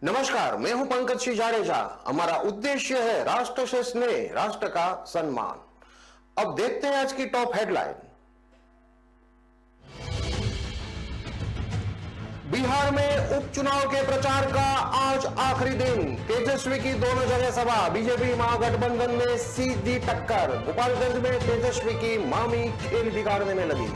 नमस्कार, मैं हूं पंकज सिंह जाडेजा। हमारा उद्देश्य है राष्ट्र से स्नेह, राष्ट्र का सम्मान। अब देखते हैं आज की टॉप हेडलाइन। बिहार में उपचुनाव के प्रचार का आज आखिरी दिन। तेजस्वी की दोनों जगह सभा, बीजेपी महागठबंधन में सीधी टक्कर। गोपालगंज में तेजस्वी की मामी खेल बिगाड़ने में लगी।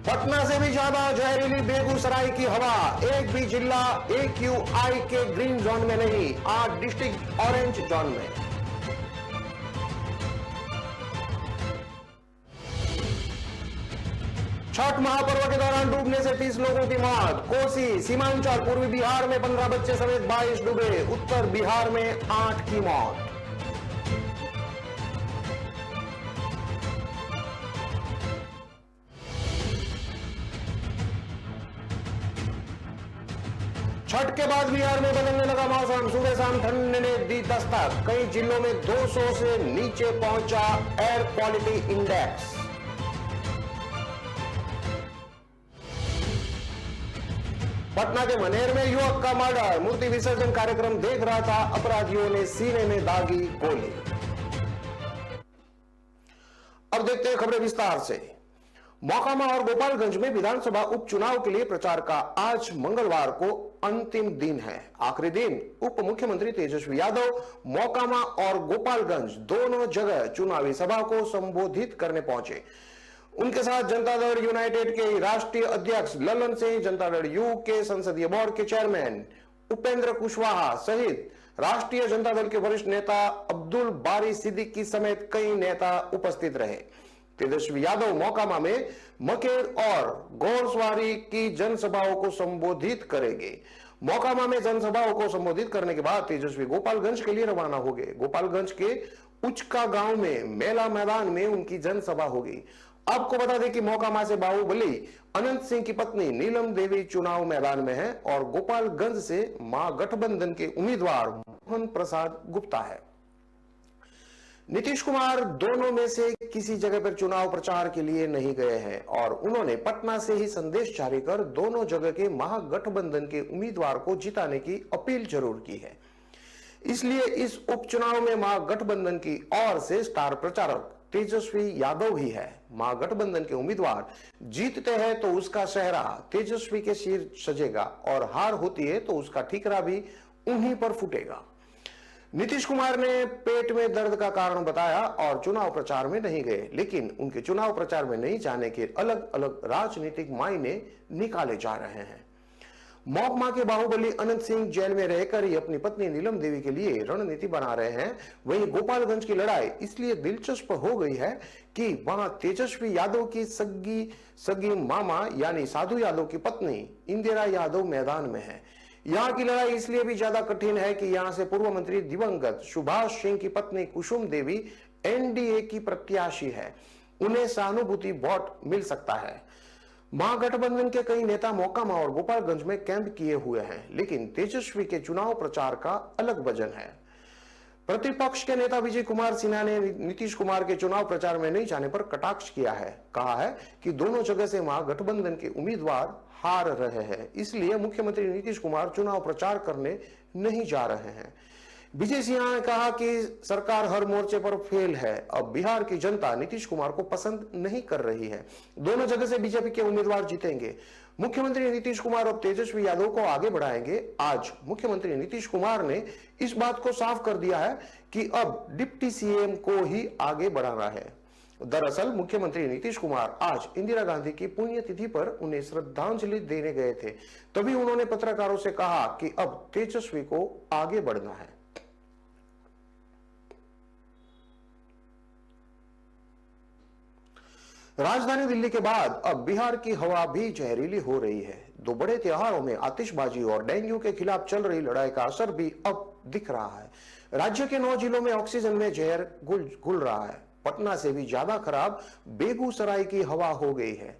पटना से भी ज्यादा जहरीली बेगूसराय की हवा। एक भी जिला AQI के ग्रीन जोन में नहीं, 8 डिस्ट्रिक्ट ऑरेंज जोन में। छठ महापर्व के दौरान डूबने से 30 लोगों की मौत। कोसी, सीमांचल, पूर्वी बिहार में 15 बच्चे समेत 22 डूबे। उत्तर बिहार में 8 की मौत। छठ के बाद बिहार में बदलने लगा मौसम। सुबह शाम ठंड ने दी दस्तक। कई जिलों में 200 से नीचे पहुंचा एयर क्वालिटी इंडेक्स। पटना के मनेर में युवक का मर्डर। मूर्ति विसर्जन कार्यक्रम देख रहा था, अपराधियों ने सीने में दागी गोली। अब देखते हैं खबरें विस्तार से। मोकामा और गोपालगंज में विधानसभा उपचुनाव के लिए प्रचार का आज मंगलवार को अंतिम दिन है। आखिरी दिन उप मुख्यमंत्री तेजस्वी यादव मोकामा और गोपालगंज दोनों जगह चुनावी सभा को संबोधित करने पहुंचे। उनके साथ जनता दल यूनाइटेड के राष्ट्रीय अध्यक्ष ललन सिंह, जनता दल यू के संसदीय बोर्ड के चेयरमैन उपेंद्र कुशवाहा सहित राष्ट्रीय जनता दल के वरिष्ठ नेता अब्दुल बारी सिद्दीकी समेत कई नेता उपस्थित रहे। तेजस्वी यादव मोकामा में मकेर और घोड़सवारी की जनसभाओं को संबोधित करेंगे। मोकामा में जनसभाओं को संबोधित करने के बाद तेजस्वी गोपालगंज के लिए रवाना हो गए। गोपालगंज के उचका गांव में मेला मैदान में उनकी जनसभा होगी। आपको बता दें कि मोकामा से बाहुबली अनंत सिंह की पत्नी नीलम देवी चुनाव मैदान में है और गोपालगंज से महागठबंधन के उम्मीदवार मोहन प्रसाद गुप्ता है। नीतीश कुमार दोनों में से किसी जगह पर चुनाव प्रचार के लिए नहीं गए हैं और उन्होंने पटना से ही संदेश जारी कर दोनों जगह के महागठबंधन के उम्मीदवार को जिताने की अपील जरूर की है। इसलिए इस उपचुनाव में महागठबंधन की ओर से स्टार प्रचारक तेजस्वी यादव ही है। महागठबंधन के उम्मीदवार जीतते हैं तो उसका चेहरा तेजस्वी के सिर सजेगा और हार होती है तो उसका ठिकरा भी उन्हीं पर फूटेगा। नीतीश कुमार ने पेट में दर्द का कारण बताया और चुनाव प्रचार में नहीं गए, लेकिन उनके चुनाव प्रचार में नहीं जाने के अलग अलग राजनीतिक मायने निकाले जा रहे हैं। मोकामा के बाहुबली अनंत सिंह जेल में रहकर ही अपनी पत्नी नीलम देवी के लिए रणनीति बना रहे हैं। वहीं गोपालगंज की लड़ाई इसलिए दिलचस्प हो गई है कि वहां तेजस्वी यादव की सगी मामा यानी साधु यादव की पत्नी इंदिरा यादव मैदान में है। यहां की लड़ाई इसलिए भी ज्यादा कठिन है कि यहां से पूर्व मंत्री दिवंगत सुभाष सिंह की पत्नी कुसुम देवी NDA की प्रत्याशी है। उन्हें सहानुभूति वोट मिल सकता है। महागठबंधन के कई नेता मोकामा और गोपालगंज में कैंप किए हुए हैं, लेकिन तेजस्वी के चुनाव प्रचार का अलग वजन है। प्रतिपक्ष के नेता विजय कुमार सिन्हा ने नीतीश कुमार के चुनाव प्रचार में नहीं जाने पर कटाक्ष किया है। कहा है कि दोनों जगह से महागठबंधन के उम्मीदवार हार रहे हैं, इसलिए मुख्यमंत्री नीतीश कुमार चुनाव प्रचार करने नहीं जा रहे हैं। विजय सिन्हा ने कहा कि सरकार हर मोर्चे पर फेल है। अब बिहार की जनता नीतीश कुमार को पसंद नहीं कर रही है। दोनों जगह से बीजेपी के उम्मीदवार जीतेंगे। मुख्यमंत्री नीतीश कुमार अब तेजस्वी यादव को आगे बढ़ाएंगे। आज मुख्यमंत्री नीतीश कुमार ने इस बात को साफ कर दिया है कि अब डिप्टी CM को ही आगे बढ़ाना है। दरअसल मुख्यमंत्री नीतीश कुमार आज इंदिरा गांधी की पुण्यतिथि पर उन्हें श्रद्धांजलि देने गए थे, तभी उन्होंने पत्रकारों से कहा कि अब तेजस्वी को आगे बढ़ना है। राजधानी दिल्ली के बाद अब बिहार की हवा भी जहरीली हो रही है। दो बड़े त्योहारों में आतिशबाजी और डेंगू के खिलाफ चल रही लड़ाई का असर भी अब दिख रहा है। राज्य के 9 जिलों में ऑक्सीजन में जहर घुल रहा है। पटना से भी ज्यादा खराब बेगूसराय की हवा हो गई है।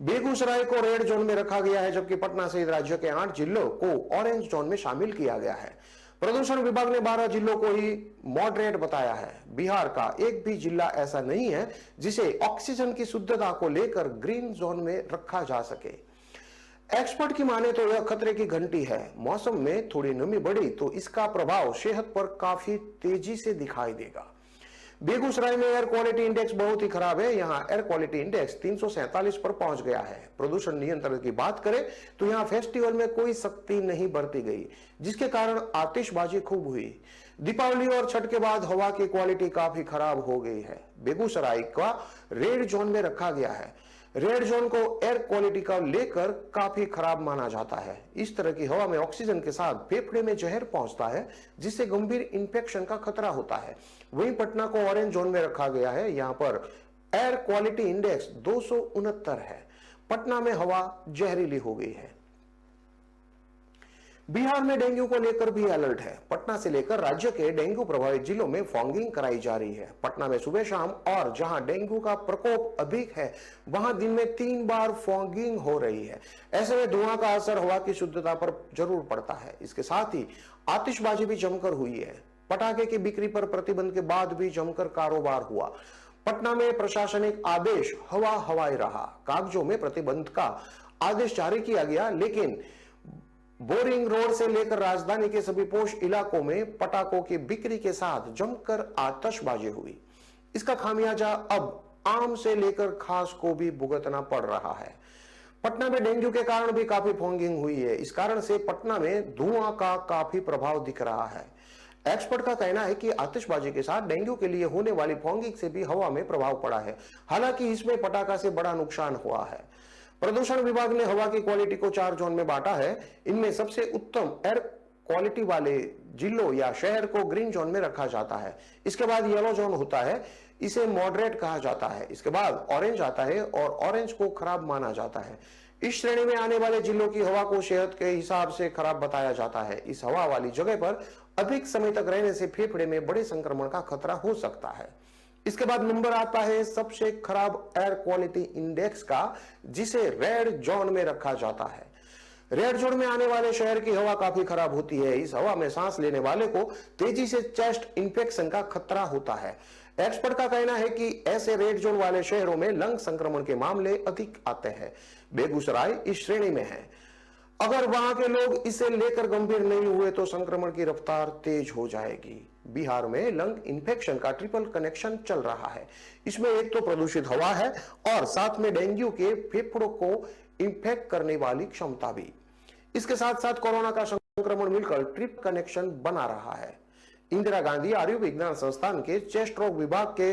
बेगूसराय को रेड जोन में रखा गया है, जबकि पटना सहित राज्य के 8 जिलों को ऑरेंज जोन में शामिल किया गया है। प्रदूषण विभाग ने 12 जिलों को ही मॉडरेट बताया है। बिहार का एक भी जिला ऐसा नहीं है जिसे ऑक्सीजन की शुद्धता को लेकर ग्रीन जोन में रखा जा सके। एक्सपर्ट की माने तो यह खतरे की घंटी है। मौसम में थोड़ी नमी बढ़ी तो इसका प्रभाव सेहत पर काफी तेजी से दिखाई देगा। बेगूसराय में एयर क्वालिटी इंडेक्स बहुत ही खराब है। यहाँ एयर क्वालिटी इंडेक्स 347 पर पहुंच गया है। प्रदूषण नियंत्रण की बात करें तो यहाँ फेस्टिवल में कोई सख्ती नहीं बरती गई, जिसके कारण आतिशबाजी खूब हुई। दीपावली और छठ के बाद हवा की क्वालिटी काफी खराब हो गई है। बेगूसराय का रेड जोन में रखा गया है। रेड जोन को एयर क्वालिटी का लेकर काफी खराब माना जाता है। इस तरह की हवा में ऑक्सीजन के साथ फेफड़े में जहर पहुंचता है, जिससे गंभीर इंफेक्शन का खतरा होता है। वहीं पटना को ऑरेंज जोन में रखा गया है। यहां पर एयर क्वालिटी इंडेक्स 269 है। पटना में हवा जहरीली हो गई है। बिहार में डेंगू को लेकर भी अलर्ट है। पटना से लेकर राज्य के डेंगू प्रभावित जिलों में फॉगिंग कराई जा रही है। पटना में सुबह शाम और जहां डेंगू का प्रकोप अधिक है वहां दिन में 3 बार फॉगिंग हो रही है। ऐसे में धुआं का असर हवा की शुद्धता पर जरूर पड़ता है। इसके साथ ही आतिशबाजी भी जमकर हुई है। पटाखे की बिक्री पर प्रतिबंध के बाद भी जमकर कारोबार हुआ। पटना में प्रशासनिक आदेश हवा हवाई रहा। कागजों में प्रतिबंध का आदेश जारी किया गया, लेकिन बोरिंग रोड से लेकर राजधानी के सभी पोश इलाकों में पटाखों की बिक्री के साथ जमकर आतिशबाजी हुई। इसका खामियाजा अब आम से लेकर खास को भी भुगतना पड़ रहा है। पटना में डेंगू के कारण भी काफी फॉगिंग हुई है। इस कारण से पटना में धुआं का काफी प्रभाव दिख रहा है। एक्सपर्ट का कहना है कि आतिशबाजी के साथ डेंगू के लिए होने वाली फॉगिंग से भी हवा में प्रभाव पड़ा है। हालांकि इसमें पटाखा से बड़ा नुकसान हुआ है। प्रदूषण विभाग ने हवा की क्वालिटी को 4 जोन में बांटा है। इनमें सबसे उत्तम एयर क्वालिटी वाले जिलों या शहर को ग्रीन जोन में रखा जाता है। इसके बाद येलो जोन होता है, इसे मॉडरेट कहा जाता है। इसके बाद ऑरेंज आता है और ऑरेंज को खराब माना जाता है। इस श्रेणी में आने वाले जिलों की हवा को सेहत के हिसाब से खराब बताया जाता है। इस हवा वाली जगह पर अधिक समय तक रहने से फेफड़े में बड़े संक्रमण का खतरा हो सकता है। इसके बाद नंबर आता है सबसे खराब एयर क्वालिटी इंडेक्स का, जिसे रेड जोन में रखा जाता है। रेड जोन में आने वाले शहर की हवा काफी खराब होती है। इस हवा में सांस लेने वाले को तेजी से चेस्ट इंफेक्शन का खतरा होता है। एक्सपर्ट का कहना है कि ऐसे रेड जोन वाले शहरों में लंग संक्रमण के मामले अधिक आते हैं। बेगूसराय इस श्रेणी में है। अगर वहां के लोग इसे लेकर गंभीर नहीं हुए तो संक्रमण की रफ्तार तेज हो जाएगी। बिहार में लंग इन्फेक्शन का ट्रिपल कनेक्शन चल रहा है। इसमें एक तो प्रदूषित हवा है और साथ में डेंगू के फेफड़ों को इंफेक्ट करने वाली क्षमता भी। इसके साथ साथ कोरोना का संक्रमण मिलकर ट्रिपल कनेक्शन बना रहा है। इंदिरा गांधी आयुर्विज्ञान संस्थान के चेस्ट रोग विभाग के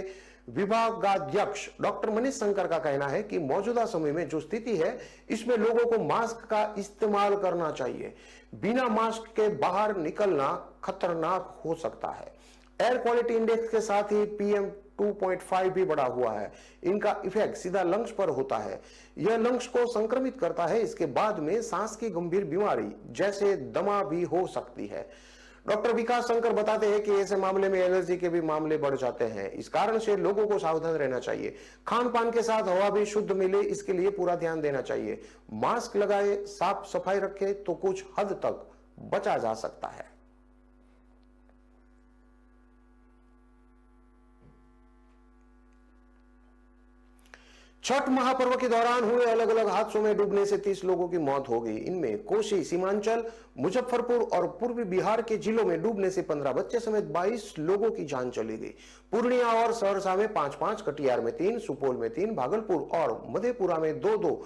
विभागाध्यक्ष डॉक्टर मनीष शंकर का कहना है कि मौजूदा समय में जो स्थिति है, इसमें लोगों को मास्क का इस्तेमाल करना चाहिए। बिना मास्क के बाहर निकलना खतरनाक हो सकता है। एयर क्वालिटी इंडेक्स के साथ ही PM 2.5 भी बढ़ा हुआ है। इनका इफेक्ट सीधा लंग्स पर होता है। यह लंग्स को संक्रमित करता है। इसके बाद में सांस की गंभीर बीमारी जैसे दमा भी हो सकती है। डॉक्टर विकास शंकर बताते हैं कि ऐसे मामले में एलर्जी के भी मामले बढ़ जाते हैं। इस कारण से लोगों को सावधान रहना चाहिए। खान पान के साथ हवा भी शुद्ध मिले, इसके लिए पूरा ध्यान देना चाहिए। मास्क लगाए, साफ सफाई रखे तो कुछ हद तक बचा जा सकता है। छठ महापर्व के दौरान हुए अलग अलग हादसों में डूबने से 30 लोगों की मौत हो गई। इनमें कोसी, सीमांचल, मुजफ्फरपुर और पूर्वी बिहार के जिलों में डूबने से 15 बच्चे समेत 22 लोगों की जान चली गई। पूर्णिया और सहरसा में 5-5, कटिहार में 3, सुपौल में 3, भागलपुर और मधेपुरा में 2-2,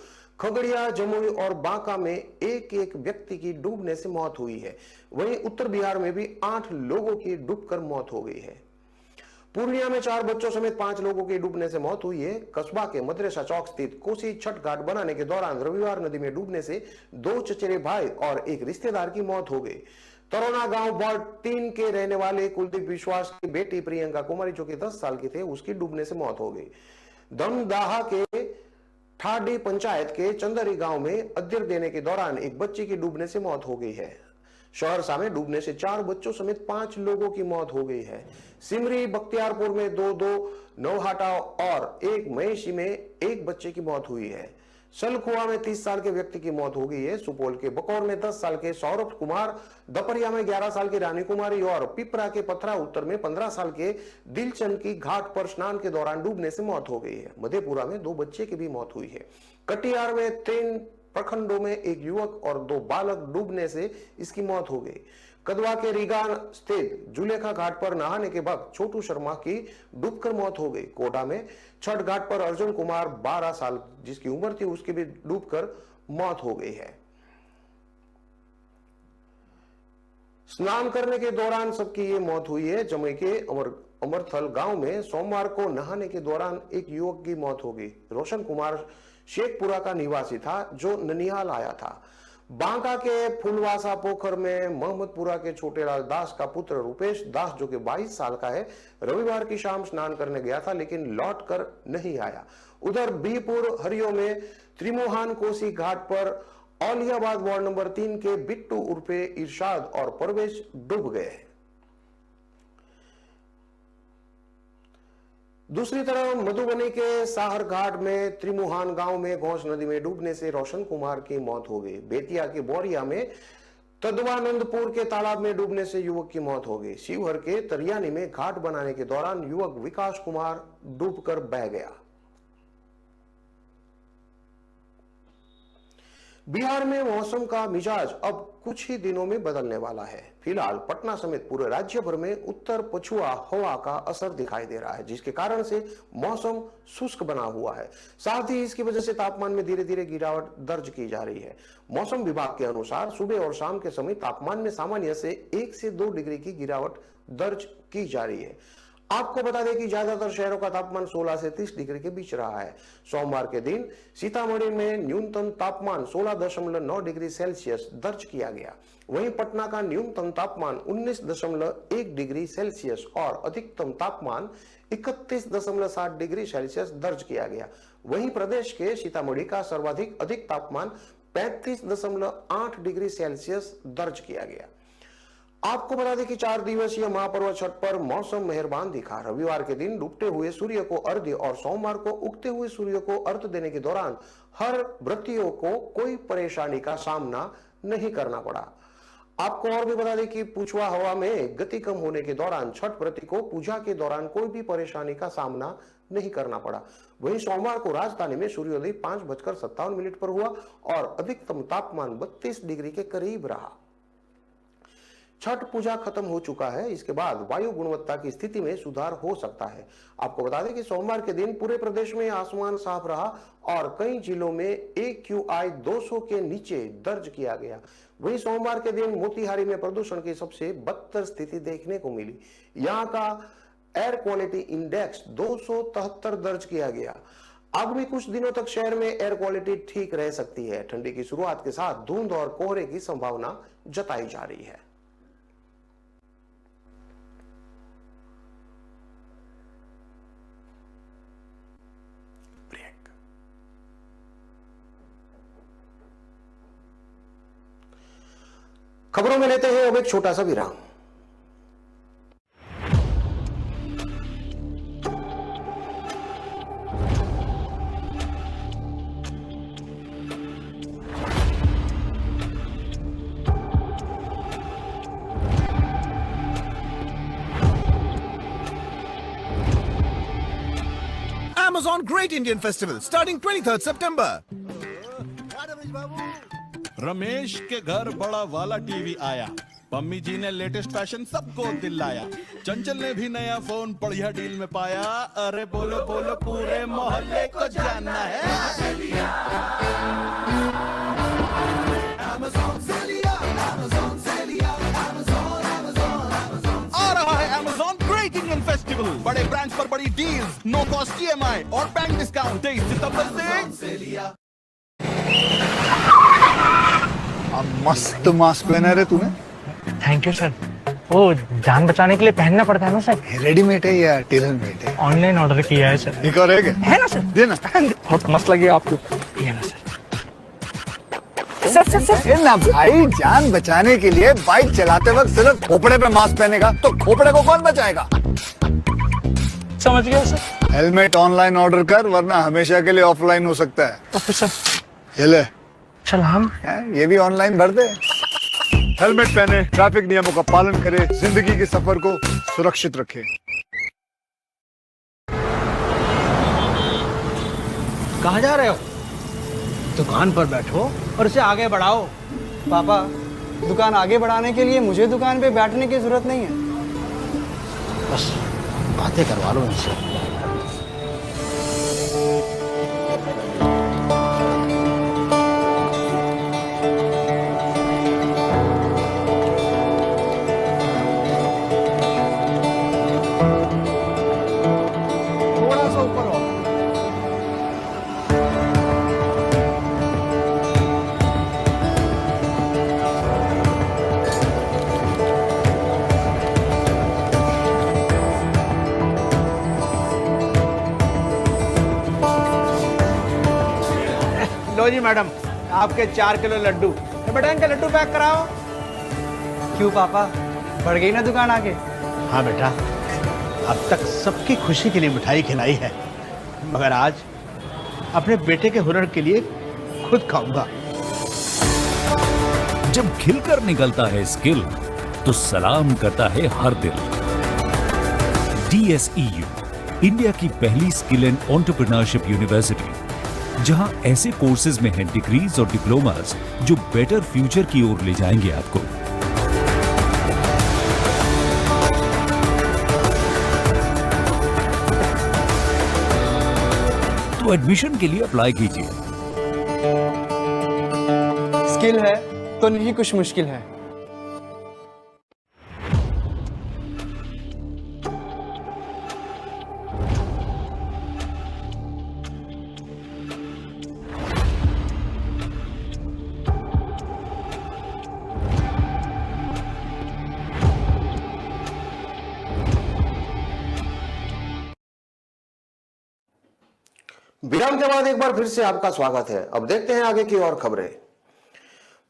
खगड़िया, जमुई और बांका में 1-1 व्यक्ति की डूबने से मौत हुई है। वहीं उत्तर बिहार में भी 8 लोगों की डूबकर मौत हो गई है। पूर्णिया में 4 बच्चों समेत 5 लोगों की डूबने से मौत हुई है। कस्बा के मदरसा चौक स्थित कोसी छठ घाट बनाने के दौरान रविवार नदी में डूबने से 2 चचेरे भाई और एक रिश्तेदार की मौत हो गई। तरोना गांव वार्ड 3 के रहने वाले कुलदीप विश्वास की बेटी प्रियंका कुमारी, जो कि 10 साल की थे, उसकी डूबने से मौत हो गई। दमदाहा के ठाडी पंचायत के चंदरी गांव में अध्ययन देने के दौरान एक बच्ची की डूबने से मौत हो गई है। सहरसा में डूबने से 4 बच्चों समेत 5 लोगों की मौत हो गई है। सिमरी, बख्तियारपुर में 2-2, नौहाटा और एक महेशी में 1 बच्चे की मौत हुई है। सलखुआ में 30 साल के व्यक्ति की मौत हो गई है। सुपौल के बकौर में 10 साल के सौरभ कुमार, दपरिया में 11 साल की रानी कुमारी और पिपरा के पथरा उत्तर में 15 साल के दिलचंद की घाट पर स्नान के दौरान डूबने से मौत हो गई है। मधेपुरा में 2 बच्चे की भी मौत हुई है। कटिहार में 3 प्रखंडों में एक युवक और 2 बालक डूबने से इसकी मौत हो गई। कदवा के रीगा स्थित जुलेखा घाट पर नहाने के वक्त छोटू शर्मा की डूबकर मौत हो गई। कोटा में छठ घाट पर अर्जुन कुमार 12 साल जिसकी उम्र थी उसकी भी डूबकर मौत हो गई है। स्नान करने के दौरान सबकी ये मौत हुई है। जमुई के अमरथल गांव में सोमवार को नहाने के दौरान एक युवक की मौत हो गई। रोशन कुमार शेखपुरा का निवासी था जो ननिहाल आया था। बांका के फुलवासा पोखर में मोहम्मदपुरा के छोटेलाल दास का पुत्र रुपेश दास जो कि 22 साल का है, रविवार की शाम स्नान करने गया था लेकिन लौट कर नहीं आया। उधर बीपुर हरियो में त्रिमोहान कोसी घाट पर औलियाबाद वार्ड नंबर 3 के बिट्टू उर्फे इरशाद और परवेश डूब गए। दूसरी तरफ मधुबनी के साहर घाट में त्रिमुहान गांव में घोष नदी में डूबने से रोशन कुमार की मौत हो गई। बेतिया के बोरिया में तदवानंदपुर के तालाब में डूबने से युवक की मौत हो गई। शिवहर के तरियानी में घाट बनाने के दौरान युवक विकास कुमार डूबकर बह गया। बिहार में मौसम का मिजाज अब कुछ ही दिनों में बदलने वाला है। फिलहाल पटना समेत पूरे राज्य भर में उत्तर पछुआ हवा का असर दिखाई दे रहा है, जिसके कारण से मौसम शुष्क बना हुआ है। साथ ही इसकी वजह से तापमान में धीरे धीरे गिरावट दर्ज की जा रही है। मौसम विभाग के अनुसार सुबह और शाम के समय तापमान में सामान्य से 1 से 2 डिग्री की गिरावट दर्ज की जा रही है। आपको बता दें कि ज्यादातर शहरों का तापमान 16 से 30 डिग्री के बीच रहा है। सोमवार के दिन सीतामढ़ी में न्यूनतम तापमान 16.9 डिग्री सेल्सियस दर्ज किया गया। वहीं पटना का न्यूनतम तापमान 19.1 डिग्री सेल्सियस और अधिकतम तापमान 31.7 डिग्री सेल्सियस दर्ज किया गया। वहीं प्रदेश के सीतामढ़ी का सर्वाधिक अधिक तापमान 35.8 डिग्री सेल्सियस दर्ज किया गया। आपको बता दें कि 4 दिवसीय महापर्व छठ पर मौसम मेहरबान दिखा। रविवार के दिन डूबते हुए सूर्य को अर्घ्य और सोमवार को उगते हुए सूर्य को अर्घ्य देने के दौरान हर व्रतियों को कोई परेशानी का सामना नहीं करना पड़ा। आपको और भी बता दें कि पूछवा हवा में गति कम होने के दौरान छठ व्रती को पूजा के दौरान कोई भी परेशानी का सामना नहीं करना पड़ा। वहीं सोमवार को राजधानी में सूर्योदय 5:57 पर हुआ और अधिकतम तापमान 32 डिग्री के करीब रहा। छठ पूजा खत्म हो चुका है, इसके बाद वायु गुणवत्ता की स्थिति में सुधार हो सकता है। आपको बता दें कि सोमवार के दिन पूरे प्रदेश में आसमान साफ रहा और कई जिलों में AQI 200 के नीचे दर्ज किया गया। वहीं सोमवार के दिन मोतिहारी में प्रदूषण की सबसे बदतर स्थिति देखने को मिली। यहाँ का एयर क्वालिटी इंडेक्स 273 दर्ज किया गया। आगामी कुछ दिनों तक शहर में एयर क्वालिटी ठीक रह सकती है। ठंडी की शुरुआत के साथ धुंध और कोहरे की संभावना जताई जा रही है। खबरों में लेते हैं अब एक छोटा सा विराम। Amazon Great Indian Festival starting 23rd September. Ramesh के घर बड़ा वाला टीवी आया। पम्मी जी ने लेटेस्ट फैशन सबको दिलाया। चंचल ने भी नया फोन बढ़िया डील में पाया। अरे बोलो बोलो पूरे मोहल्ले को जानना है। Amazon से लिया, Amazon से लिया, Amazon, Amazon, Amazon। आ रहा है Amazon Great Indian Festival। बड़े ब्रांड्स पर बड़ी डील्स, नो कॉस्ट EMI और बैंक डिस्काउंट 23 सितंबर से लिया। मस्त मास्क पहना है तूने। Thank you sir. वो जान बचाने के लिए पहनना पड़ता है ना सर। रेडीमेड है या टेलर मेड है? ऑनलाइन ऑर्डर किया है सर। एक और है ना सर? देना। बहुत मस्त लगी आपको। ये ना सर। सर ना भाई, जान बचाने के लिए बाइक चलाते वक्त सिर्फ खोपड़े पे मास्क पहनेगा तो खोपड़े को कौन बचाएगा? समझ गया सर। हेलमेट ऑनलाइन ऑर्डर कर, वरना हमेशा के लिए ऑफलाइन हो सकता है। Okay sir. ये ले, चल हम ये भी ऑनलाइन भर दे। हेलमेट पहने, ट्रैफिक नियमों का पालन करे, जिंदगी के सफर को सुरक्षित रखे। कहाँ जा रहे हो? दुकान पर बैठो और इसे आगे बढ़ाओ। पापा, दुकान आगे बढ़ाने के लिए मुझे दुकान पे बैठने की जरूरत नहीं है। बस बातें करवा लो इनसे। थोड़ा सा ऊपर हो। लो जी मैडम, आपके 4 किलो लड्डू। बेटा इनके लड्डू पैक कराओ। क्यों पापा, बढ़ गई ना दुकान आगे? हाँ बेटा, अब तक सबकी खुशी के लिए मिठाई खिलाई है, मगर आज अपने बेटे के हुनर के लिए खुद खाऊंगा। जब खिलकर निकलता है स्किल तो सलाम करता है हर दिल। DSEU, इंडिया की पहली स्किल एंड एंटरप्रेन्योरशिप यूनिवर्सिटी, जहां ऐसे कोर्सेज में हैं डिग्रीज और डिप्लोमास जो बेटर फ्यूचर की ओर ले जाएंगे आपको। तो एडमिशन के लिए अप्लाई कीजिए। स्किल है तो नहीं कुछ मुश्किल है। विराम के बाद एक बार फिर से आपका स्वागत है। अब देखते हैं आगे की और खबरें।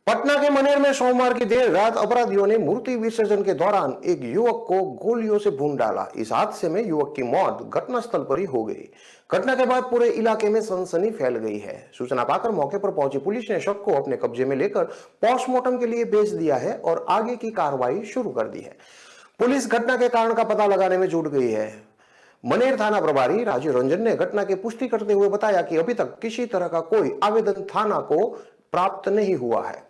पटना के मनेर में सोमवार की देर रात अपराधियों ने मूर्ति विसर्जन के दौरान एक युवक को गोलियों से भून डाला। इस हादसे में युवक की मौत घटनास्थल पर ही हो गई। घटना के बाद पूरे इलाके में सनसनी फैल गई है। सूचना पाकर मौके पर पहुंची पुलिस ने शव को अपने कब्जे में लेकर पोस्टमार्टम के लिए भेज दिया है और आगे की कार्रवाई शुरू कर दी है। पुलिस घटना के कारण का पता लगाने में जुट गई है। मनेर थाना प्रभारी राजीव रंजन ने घटना की पुष्टि करते हुए बताया कि अभी तक किसी तरह का कोई आवेदन थाना को प्राप्त नहीं हुआ है।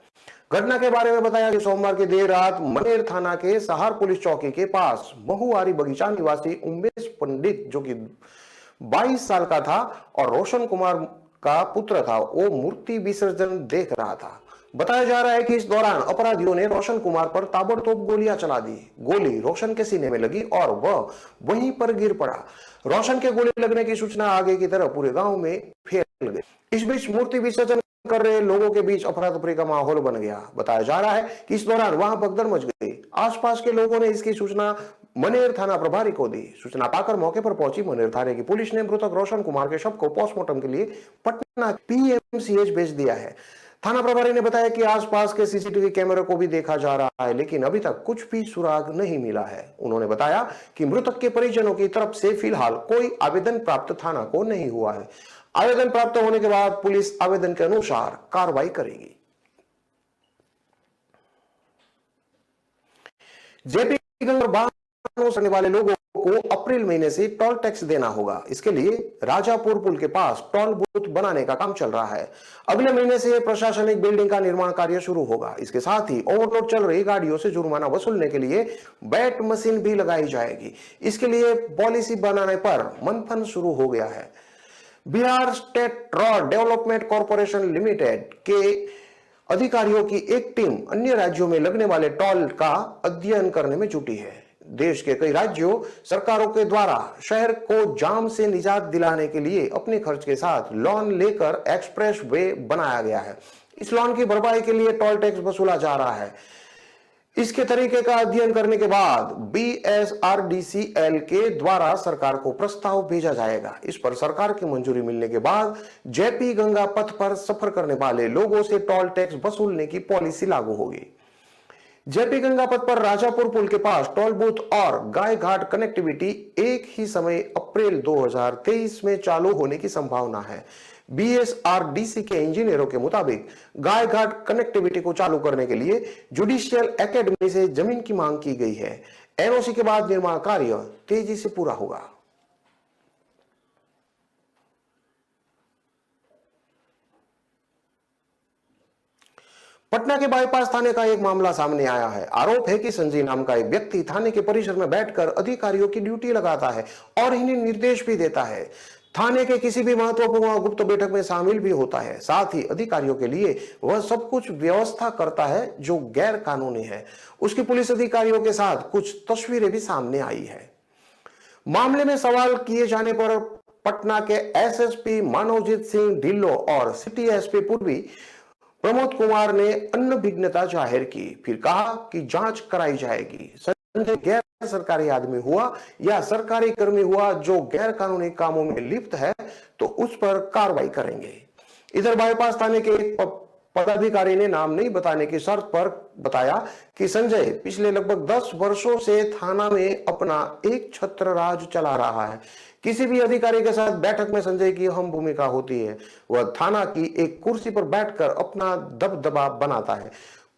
घटना के बारे में बताया कि सोमवार की देर रात मनेर थाना के सहार पुलिस चौकी के पास महुआरी बगीचा निवासी उमेश पंडित, जो कि 22 साल का था और रोशन कुमार का पुत्र था, वो मूर्ति विसर्जन देख रहा था। बताया जा रहा है कि इस दौरान अपराधियों ने रोशन कुमार पर ताबड़तोड़ गोलियां चला दी। गोली रोशन के सीने में लगी और वह वहीं पर गिर पड़ा। रोशन के गोली लगने की सूचना आगे की तरफ पूरे गांव में फैल गई। इस बीच मूर्ति विसर्जन कर रहे लोगों के बीच अफरा तफरी का माहौल बन गया। बताया जा रहा है कि इस दौरान वहां भगदड़ मच गई। आसपास के लोगों ने इसकी सूचना मनेर थाना प्रभारी को दी। सूचना पाकर मौके पर पहुंची मनेर थाने की पुलिस ने मृतक रोशन कुमार के शव को पोस्टमार्टम के लिए पटना PMCH भेज दिया है। थाना प्रभारी ने बताया कि आसपास के CCTV कैमरे को भी देखा जा रहा है, लेकिन अभी तक कुछ भी सुराग नहीं मिला है। उन्होंने बताया कि मृतक के परिजनों की तरफ से फिलहाल कोई आवेदन प्राप्त थाना को नहीं हुआ है। आवेदन प्राप्त होने के बाद पुलिस आवेदन के अनुसार कार्रवाई करेगी। जेपी वाहनों से वाले लोगों को अप्रैल महीने से टोल टैक्स देना होगा। इसके लिए राजापुर पुल के पास टोल बूथ बनाने का काम चल रहा है। अगले महीने से प्रशासनिक बिल्डिंग का निर्माण कार्य शुरू होगा। इसके साथ ही ओवरलोड चल रही गाड़ियों से जुर्माना वसूलने के लिए बैट मशीन भी लगाई जाएगी। इसके लिए पॉलिसी बनाने पर मंथन शुरू हो गया है। Bihar state road development corporation limited के अधिकारियों की एक टीम अन्य राज्यों में लगने वाले टोल का अध्ययन करने में जुटी है। देश के कई राज्यों सरकारों के द्वारा शहर को जाम से निजात दिलाने के लिए अपने खर्च के साथ लोन लेकर एक्सप्रेस वे बनाया गया है। इस लोन की भरपाई के लिए टोल टैक्स वसूला जा रहा है। इसके तरीके का अध्ययन करने के बाद BSRDCL के द्वारा सरकार को प्रस्ताव भेजा जाएगा। इस पर सरकार की मंजूरी मिलने के बाद जेपी गंगा पथ पर सफर करने वाले लोगों से टोल टैक्स वसूलने की पॉलिसी लागू होगी। जेपी गंगा पथ पर राजापुर पुल के पास टोल बूथ और गाय घाट कनेक्टिविटी एक ही समय अप्रैल 2023 में चालू होने की संभावना है। बीएसआरडीसी के इंजीनियरों के मुताबिक गायघाट कनेक्टिविटी को चालू करने के लिए जुडिशियल एकेडमी से जमीन की मांग की गई है। एनओसी के बाद निर्माण कार्य तेजी से पूरा होगा। पटना के बाईपास थाने का एक मामला सामने आया है। आरोप है कि संजय नाम का एक व्यक्ति थाने के परिसर में बैठकर अधिकारियों की ड्यूटी लगाता है और इन्हें निर्देश भी देता है। थाने के किसी भी महत्वपूर्ण गुप्त बैठक में शामिल भी होता है। साथ ही अधिकारियों के लिए वह सब कुछ व्यवस्था करता है जो गैर कानूनी है। उसकी पुलिस अधिकारियों के साथ कुछ तस्वीरें भी सामने आई है। मामले में सवाल किए जाने पर पटना के एसएसपी मानवजीत सिंह ढिल्लो और सिटी एसपी पूर्वी प्रमोद कुमार ने अनभिज्ञता जाहिर की। फिर कहा कि जांच कराई जाएगी। संजय गैर सरकारी आदमी हुआ या सरकारी कर्मी हुआ जो गैर कानूनी कामों में लिप्त है तो उस पर कार्रवाई करेंगे। इधर बाईपास थाने के एक पदाधिकारी ने नाम नहीं बताने की शर्त पर बताया कि संजय पिछले लगभग 10 वर्षों से थाना में अपना एक छत्र राज चला रहा है। किसी भी अधिकारी के साथ बैठक में संजय की अहम भूमिका होती है। वह थाना की एक कुर्सी पर बैठकर अपना दबदबा बनाता है।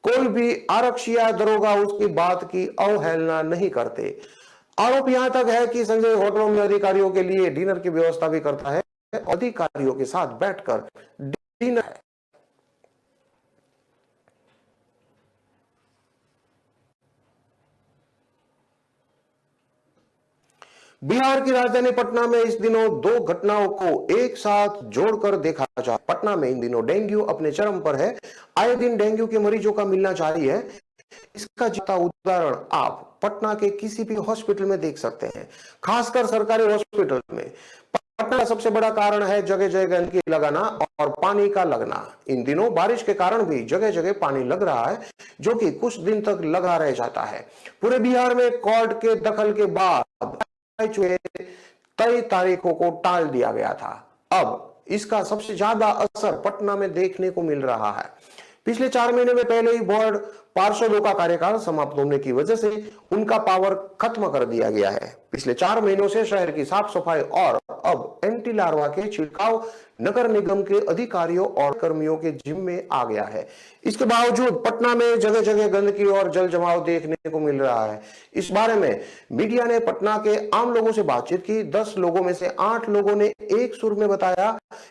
कोई भी आरक्षी या दरोगा उसकी बात की अवहेलना नहीं करते। आरोप यहां तक है कि संजय होटलों में अधिकारियों के लिए डिनर की व्यवस्था भी करता है। अधिकारियों के साथ बैठकर डिनर है। बिहार की राजधानी पटना में इस दिनों 2 घटनाओं को एक साथ जोड़कर देखा जा। पटना में इन दिनों डेंगू अपने चरम पर है। आए दिन डेंगू के मरीजों का मिलना जारी है। इसका जीता उदाहरण आप पटना के किसी भी हॉस्पिटल में देख सकते हैं, खासकर सरकारी हॉस्पिटल में। पटना का सबसे बड़ा कारण है जगह जगह गंदगी लगाना और पानी का लगना। इन दिनों बारिश के कारण भी जगह जगह पानी लग रहा है, जो कि कुछ दिन तक लगा रह जाता है। पूरे बिहार में कोर्ट के दखल के बाद तय तारीखों को टाल दिया गया था। अब इसका सबसे ज्यादा असर पटना में देखने को मिल रहा है। पिछले 4 महीने में पहले ही बोर्ड पार्षदों का कार्यकाल समाप्त होने की वजह से उनका पावर खत्म कर दिया गया है। पिछले 4 महीनों से शहर की साफ सफाई और अब एंटी लार्वा के छिड़काव नगर निगम के अधिकारियों और कर्मियों के जिम्मे आ गया है। इसके बावजूद पटना में जगह जगह गंदगी और जल जमाव देखने को मिल रहा है। इस बारे में मीडिया ने पटना के आम लोगों से बातचीत की। 10 लोगों में से 8 लोगों ने एक सुर में बताया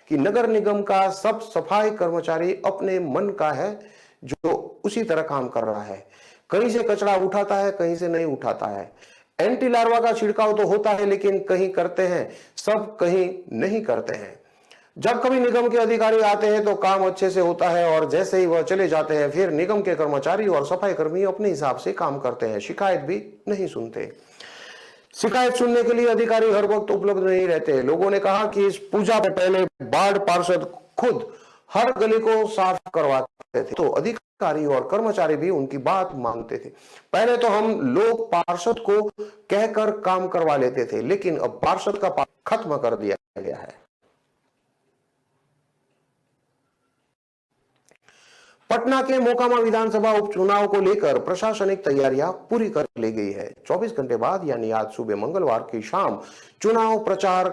कि नगर निगम का सब सफाई कर्मचारी अपने मन का है, जो उसी तरह काम कर रहा है। कहीं से कचरा उठाता है, कहीं से नहीं उठाता है। एंटी लार्वा का छिड़काव तो होता है, लेकिन कहीं करते हैं सब, कहीं नहीं करते हैं। जब कभी निगम के अधिकारी आते हैं तो काम अच्छे से होता है और जैसे ही वह चले जाते हैं फिर निगम के कर्मचारी और सफाई कर्मी अपने हिसाब से काम करते हैं, शिकायत भी नहीं सुनते। शिकायत सुनने के लिए अधिकारी हर वक्त उपलब्ध नहीं रहते। लोगों ने कहा कि इस पूजा से पहले वार्ड पार्षद खुद हर गली को साफ करवाते थे, तो अधिकारी और कर्मचारी भी उनकी बात मानते थे। पहले तो हम लोग पार्षद को कहकर काम करवा लेते थे, लेकिन अब पार्षद का खत्म कर दिया गया है। पटना के मोकामा विधानसभा उपचुनाव को लेकर प्रशासनिक तैयारियां पूरी कर ली गई है। 24 घंटे बाद यानी आज सुबह मंगलवार की शाम चुनाव प्रचार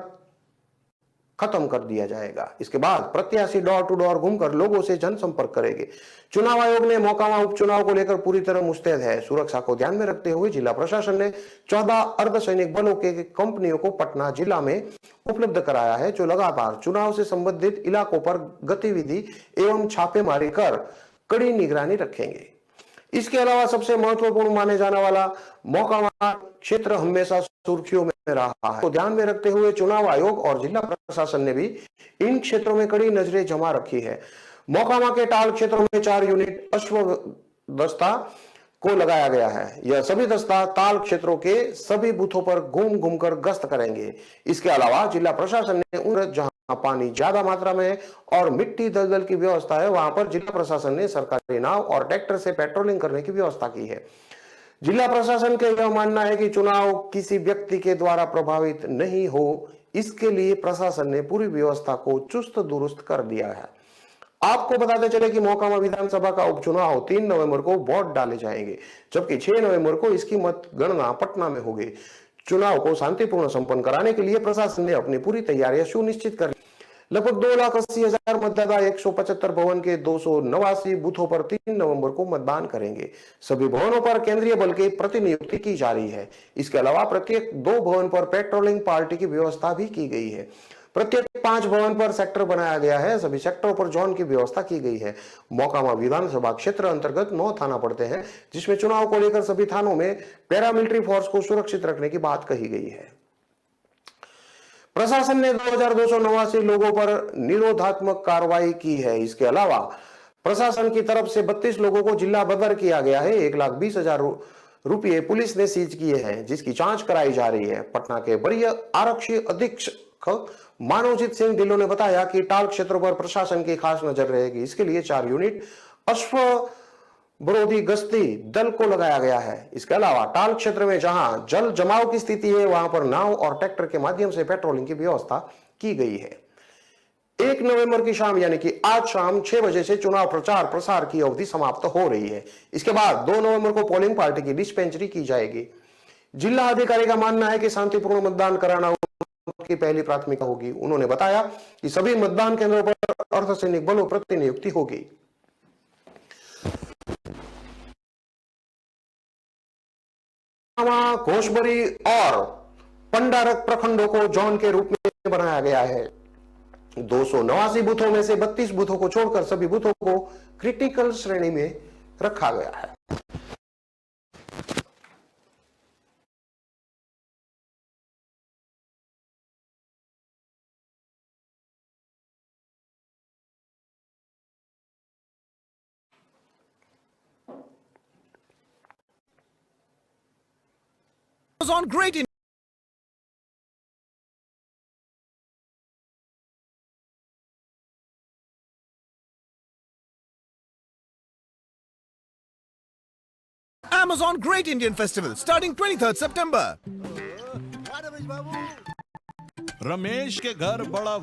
खत्म कर दिया जाएगा। इसके बाद प्रत्याशी डोर टू डोर घूमकर लोगों से जनसंपर्क करेंगे। चुनाव आयोग ने मोकामा उपचुनाव को लेकर पूरी तरह मुस्तैद है। सुरक्षा को ध्यान में रखते हुए जिला प्रशासन ने 14 अर्धसैनिक बलों के कंपनियों को पटना जिला में उपलब्ध कराया है, जो लगातार चुनाव से संबंधित इलाकों पर गतिविधि एवं छापेमारी कर कड़ी निगरानी रखेंगे। इसके अलावा सबसे महत्वपूर्ण माने जाने वाला मोकामा क्षेत्र हमेशा सुर्खियों में रहा है, तो ध्यान में रखते हुए चुनाव आयोग और जिला प्रशासन ने भी इन क्षेत्रों में कड़ी नजरें जमा रखी है। मोकामा के टाल क्षेत्रों में 4 यूनिट अश्व दस्ता को लगाया गया है। यह सभी दस्ता ताल क्षेत्रों के सभी बूथों पर घूम घूमकर गश्त करेंगे। इसके अलावा जिला प्रशासन ने उन जहां पानी ज्यादा मात्रा में है और मिट्टी दलदल की व्यवस्था है, वहां पर जिला प्रशासन ने सरकारी नाव और ट्रैक्टर से पेट्रोलिंग करने की व्यवस्था की है। जिला प्रशासन का यह मानना है कि चुनाव किसी व्यक्ति के द्वारा प्रभावित नहीं हो, इसके लिए प्रशासन ने पूरी व्यवस्था को चुस्त दुरुस्त कर दिया है। आपको बताते चले कि मोकामा विधानसभा का उपचुनाव 3 नवंबर को वोट डाले जाएंगे, जबकि 6 नवंबर को इसकी मतगणना पटना में होगी। चुनाव को शांतिपूर्ण संपन्न कराने के लिए प्रशासन ने अपनी पूरी तैयारियां सुनिश्चित कर ली। लगभग 2,80,000 मतदाता 175 भवन के 289 बूथों पर 3 नवंबर को मतदान करेंगे। सभी भवनों पर केंद्रीय बल की प्रतिनियुक्ति की जा रही है। इसके अलावा प्रत्येक 2 भवन पर पेट्रोलिंग पार्टी की व्यवस्था भी की गई है। प्रत्येक 5 भवन पर सेक्टर बनाया गया है। सभी सेक्टरों पर जोन की व्यवस्था की गई है। मोकामा विधानसभा क्षेत्र अंतर्गत 9 थाना पड़ते हैं, जिसमें चुनाव को लेकर सभी थानों में पैरामिलिट्री फोर्स को सुरक्षित रखने की बात कही गई है। प्रशासन ने 2,289 लोगों पर निरोधात्मक कार्रवाई की है। इसके अलावा प्रशासन की तरफ से 32 लोगों को जिला बदर किया गया है। 1,20,000 रुपये पुलिस ने सीज किए हैं, जिसकी जांच कराई जा रही है। पटना के वरीय आरक्षी अधीक्षक मानवजीत सिंह ढिल्लों ने बताया कि टाल क्षेत्रों पर प्रशासन की खास नजर रहेगी। इसके लिए 4 यूनिट अश्व विरोधी गश्ती दल को लगाया गया है। इसके अलावा टाल क्षेत्र में जहां जल जमाव की स्थिति है, वहां पर नाव और ट्रैक्टर के माध्यम से पेट्रोलिंग की व्यवस्था की गई है। 1 नवंबर की शाम यानी कि आज शाम 6 बजे से चुनाव प्रचार प्रसार की अवधि समाप्त हो रही है। इसके बाद 2 नवंबर को पोलिंग पार्टी की डिस्पेंसरी की जाएगी। जिला अधिकारी का मानना है कि शांतिपूर्ण मतदान कराना की पहली प्राथमिकता होगी। उन्होंने बताया कि सभी मतदान केंद्रों पर अर्धसैनिक बलों प्रतिनियुक्ति होगी। घोषबरी और पंडारक प्रखंडों को जोन के रूप में बनाया गया है। 289 बूथों में से 32 बूथों को छोड़कर सभी बूथों को क्रिटिकल श्रेणी में रखा गया है। On Great Indian Amazon Great Indian Festival starting 23rd September. Ramesh के घर बड़ा